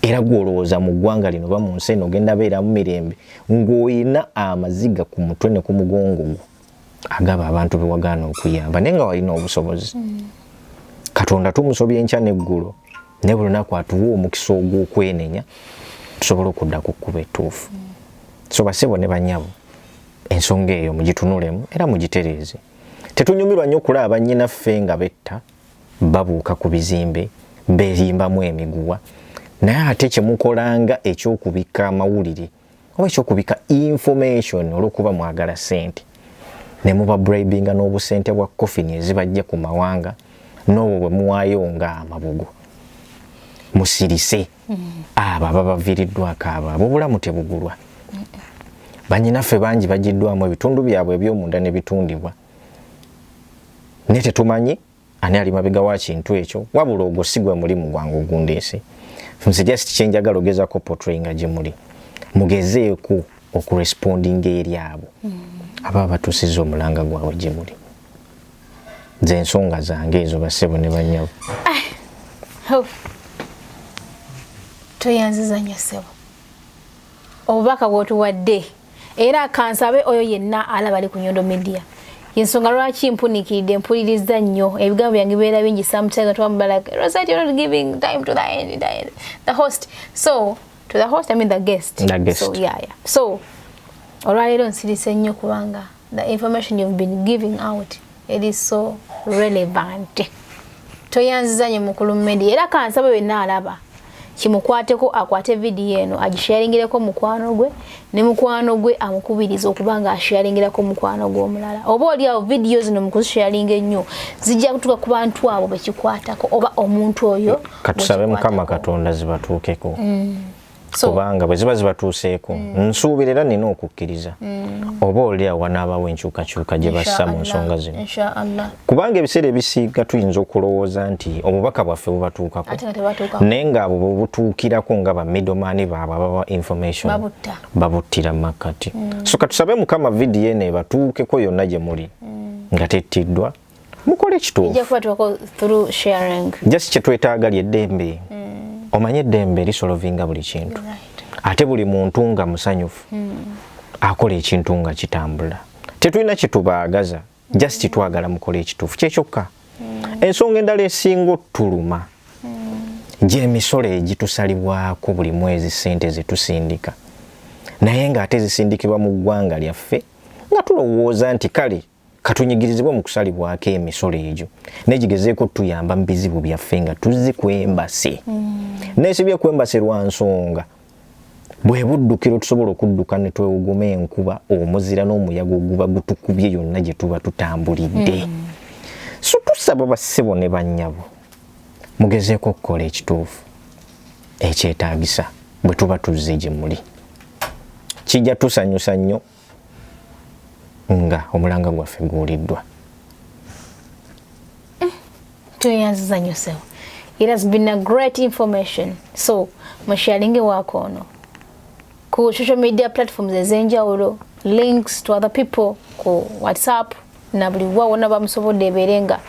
era gwolowooza mu ggwanga lino ba mu nsi eno ogenda beera mu mirembe ng'oyina amaziga ku mutwe ne ku mugongo gwo agaba abantu be wagaana okuyamba naye nga walina obusobozi. Katonda tumusobya enkya n'eggulo ne buli lunaku atuwa omukisa ogw'okwenenya tusobole okudda ku kkubo ettuufu. So basebo ne bannyabo ensonga eyo mugitunulemu era mugitereeze. Tetunyumirwa nnyo okulaba bannyinaffe nga betta babuuka ku bizimbe beeyimbamu emiguwa naye ate kyemukolanga ekyokubika amawulire oba ekyokubika information olw'okuba mwagala ssente ne muba bribinga n'obusente bwa kofini ezibajja ku mawanga n'obwo bwe muwaayo nga amabugo musirise abo ababaviiriddwako abo obulamu tebugulwa. Bannyinaffe bangi bagiddwamu ebitundu byabwe eby'omunda ne bitundibwa naye tetumanyi ani ali mabega wa kintu ekyo wabula ogwo si gwe mulimu gwange ogundeese. Nze just kyenjagala ogezako portrayinga gye muli mugezeeko okurespondinga eri abo ababa batuusizza omulanga gwabwe gye muli. Nze ensonga zange ezo bassebo ne bannyabo. Toyanziza nnyo ssebo obubaka bw'otuwadde era kansabe oyo yenna alaba ali ku Nyondo Media yensonga lwaki mpunikiridde mpuliriza nnyo ebigambo byange bibeera bingi sometimes twamba like Rozet, you're not giving time to the host. So to the host I mean the guest. So yeah. So olwaleero nsirise nnyo kubanga the information you've been giving out it is so relevant. Toyanziza nnyo mukulu media era kansabe wenna alaba kimukwateko akwate video eno agisharingireko mukwano gwe ne mukwano gwe amukubiriza okubanga asharingirako mukwano gwe omulala oba oli awo videos no mukuzisharinga ennyo zijja kutuka ku bantu abo bekikwatako oba omuntu oyo katusabe Mukama Katonda zibatuukeko kubanga bwe ziba zibatuuseeko nsuubirira nina okukkiriza oba oli awo wanaabawo enkyukakyuka gye bassa mu nsonga zino kubanga ebiseera ebisiiga tuyinza okulowooza nti obubaka bwaffe bubatuukako naye ng'abo bubutuukirako nga ba middleman baabwe ababa information babuttira mu makkati. So katusabe Mukama vidiyo eno ebatuukeko yonna gye muli nga tettiddwa mukole ekituufu just kye twetaaga ly'eddembe. Omanye eddembe lisolovinga buli kintu ate buli muntu nga musanyufu akola ekintu nga kitambula. Tetulina kitubaagaza just twagala mukole ekituufu kyekyokka. Ensonga endala esinga ottuluma gy'emisolo egitusalibwako buli mwezi ssente zetusindika naye ng'ate zisindikibwa mu ggwanga lyaffe nga tulowooza nti kale katunyigirizibwe mu kusalibwako emisolo egyo negigezeeko tuyamba mu bizibu byaffe nga tuzikwembase nesibye kwembase lwa nsonga bwe buddukiro tusobola okudduka ne twewuguma enkuba omuzira n'omuyaga oguba gutukubye yonna gye tuba tutambulidde. So tusaba bassebo ne bannyabo mugezeeko okukola ekituufu ekyetaagisa bwe tuba tuzze gye muli kijja tusanyusa nnyo nga omulanga gwaffe guwuliddwa. Tuyanziza nnyo ssebo. It has been a great information. So musharinge wako ono ku social media platforms ez'enjawulo, links to other people ku WhatsApp na buli wawona bamusobodde ebeerenga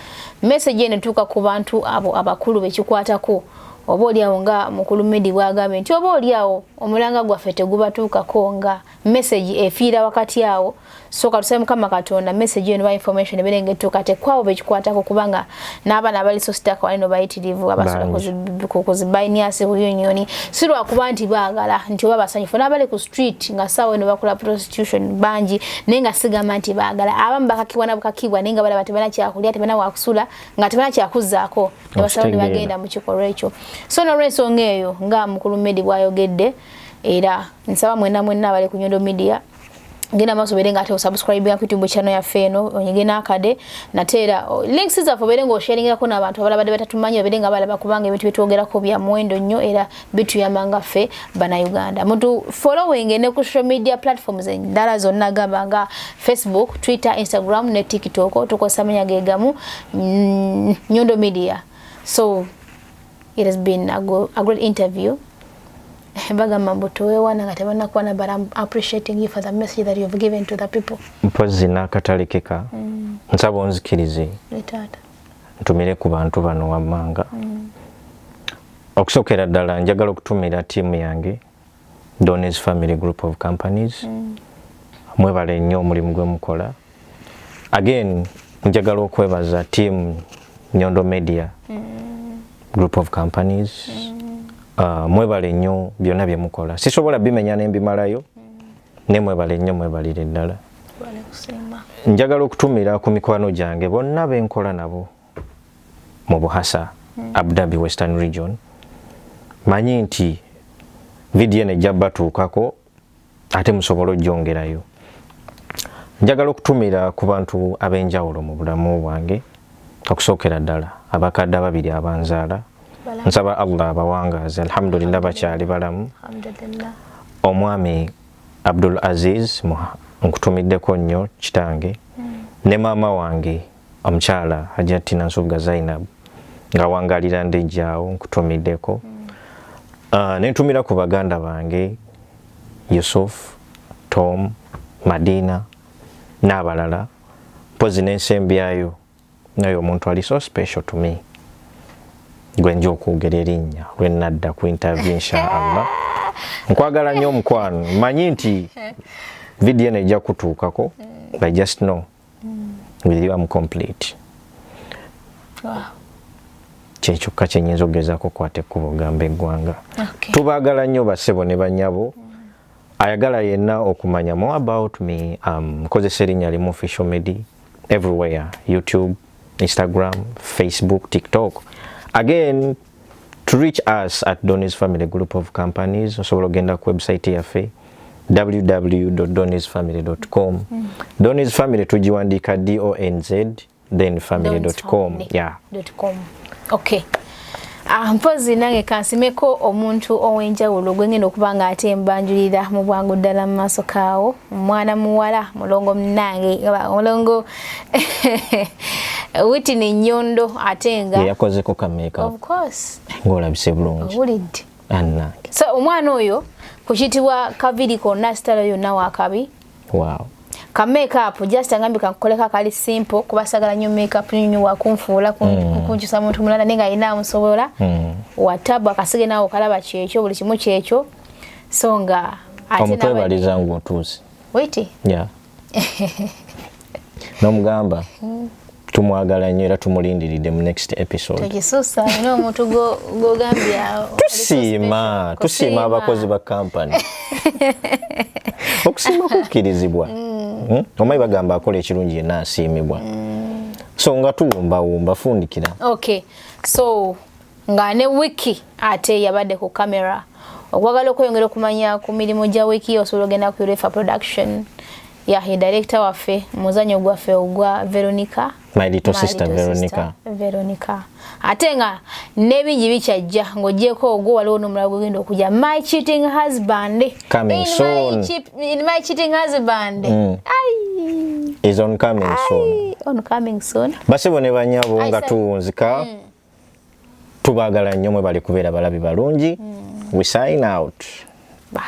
message eno tuuka ku bantu abo abakulu bekikwatako oba oli awo nga mukulu Medi bwagambye nti oba oli awo omulanga gwaffe tegubatuukako nga message efiira wakati awo. So katusabe Mukama Katonda message eno ba information ebeerenga etuuka tekwabo bekikwatako kubanga n'abaana abali so sitaka walino bayitirivu abasobola kuzibainiasi buyonyoni si lwakuba nti baagala nti oba basanyufu n'abali ku street nga saawa eno bakola prostitution bangi naye nga sigamba nti baagala abamu bakakibwa na bukakibwa naye nga balaba tebana kyakulya tebana wakusula nga tebana kyakuzzaako ne basalawo ne bagenda mu kikolwa ekyo. So n'olw'ensonga eyo nga mukulu Medi bw'ayogedde era nsaba mwenna abali ku Nyondo Media ngena maso berenga ate subscribe ya YouTube channel ya Feno onyegena akade natera links zafo berenga sharinga ko n'abantu abalabade batatumanya berenga balaba kubanga ebintu bitwogerako bya mwendo nnyo era bitu yamanga ffe bana Uganda. Muntu following ne ku social media platforms endala zonna gabanga Facebook, Twitter, Instagram ne TikTok tukosamanya gegamu Nyondo Media. So it has been a great interview. Baga mambo towewana nga tebana kwana, but I'm appreciating you for the message that you've given to the people. Mpozi nakatalekeka nsaba onzikirize ntumire ku bantu bano wammanga Okusokera ddala njagala okutumira tiimu yange Donors Family Group of Companies. Mwebale nnyo omulimu gwe mukola. Again, njagala okwebaza team Nyondo Media Group of Companies. Mwebale nnyo byonna bye mukola. Sisobola bimenya n'embimalayo. Ne mwebale nnyo mwebalire ddala. Njagala okutumira ku mikwano gyange bonna benkola nabo mu Buhasa, Abu Dhabi Western Region. Manyi nti video nejja batuukako ate musobola ojjongerayo. Njagala okutumira ku bantu ab'enjawulo mu bulamu bwange, okusookera ddala abakadde ababiri abanzaala. Nsaba Allah abawangaaze, alhamdulillah bakyali balamu. Omwami Abdul Aziz nkutumiddeko nnyo kitange, ne maama wange omukyala Hajjatina Nsubuga Zainab nga wangalira ndejjaawo nkutumiddeko. Nentumira ku baganda bange Yusuf, Tom, Madina n'abalala. Mpozi n'ensembyayo naye omuntu ali so special to me gwe nja okwogera erinnya lwe nadda ku interview inshallah. Nkwagala nnyo omukwano, manyi nti video nejja kutuukako. I just know with you I'm complete. Wow. Kyekyoka kyenyinza okugezaako kwate ekkubo gamba eggwanga. Tubaagala nnyo bassebo ne bannyabo. Ayagala yenna okumanya more about me, nkozesa erinnya limu official media everywhere, YouTube, Instagram, Facebook, TikTok. Again, to reach us at Donors Family Group of Companies, osobola ogenda ku website yaffe www.donorsfamily.com. Donors Family tugiwandiika DONZ then family.com. Yeah. .com. Okay. Mpozi nange kansimeko omuntu ow'enjawulo gwe ngenda okuba nga ate mbanjulira mu bwangu ddala mu maaso kaawo, mwana muwala mulongo munange mulongo Whitney Nyondo ate nga yakozeko ka makeup. Of course. Ng'olabise bulungi. Owulidde. Annange. So omwana oyo kukitibwa kaviri konna sitala yonna wakabi. Wow. Ka makeup just angambi kankoleka kali simple kubasagala nyo makeup nyinyi wakunfuula kunkyusa muntu mulala nenga ina amusobola. Watabu akasige nawo kalaba kyekyo buli kimu kyekyo. So nga ate omuntu ebaliza ngu otuuzi. Wait. Yeah. Nomugamba. Tumwagala nnyo era tumulindiridde mu next episode. Tegisusa ino omuntu go gambya. Tusiima abakozi ba company. Okusiima kukkirizibwa. Omayi bagamba akola ekirungi yenna asiimibwa. So nga tuwumbawumba fundikira. Okay. So nga ne wiki ate yabadde ku camera. Okwagala okweyongera okumanya ku mirimu gya wiki osobola ogenda ku Refa Production. He director waffe muzanyo gwaffe ogwa Veronica. My little sister Veronica. Ate nga nebingi bikyajja ng'ogyeko ogwo waliwo n'omulala gwegenda okujja My Cheating Husband. Coming soon. My Cheating Husband. Is on coming soon. On coming soon. Basebo ne banyabo nga tuwunzika. Tubaagala nnyo mwe bali kubeera balabi balungi. We sign out. Bye.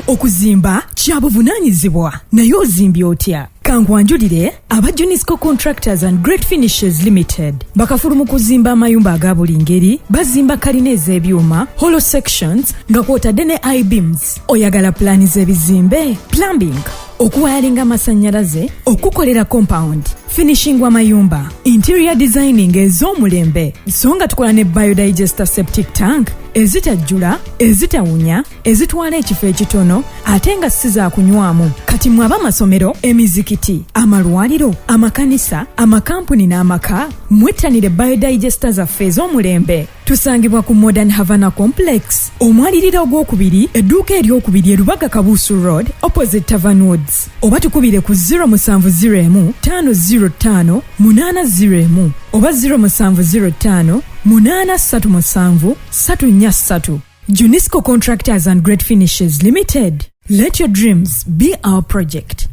Okuzimba kya buvunaanyizibwa naye ozimbye otya? Kangwanjulire aba Junisco Contractors and Great Finishes Limited bakafulu mu kuzimba amayumba aga buli ngeri, bazimba kalina ez'ebyuma, hollow sections nga kwotadde ne I-beams. Oyagala plani z'ebizimbe, plumbing, okuwayalinga amasannyalaze, okukolera compound, finishing w'amayumba, interior designing ez'omulembe, so nga tukola ne biodigester septic tank ezitajjula, ezitawunya, ezitwala ekifo ekitono ate nga si za kunywamu. Kati mwaba amasomero, emizikiti, amalwaliro, amakanisa, amakampuni n'amaka, mwettanire biodigester zaffe ez'omulembe. Tusangibwa ku Modern Havana Complex, omwaliriro ogwokubiri, edduuka eryokubiri Rubaga Kabusu Road, opposite Tavern Woods. Oba tukubire ku 0701 505 801 oba 0705 837 343. Junisco Contractors and Great Finishes Limited. Let your dreams be our project.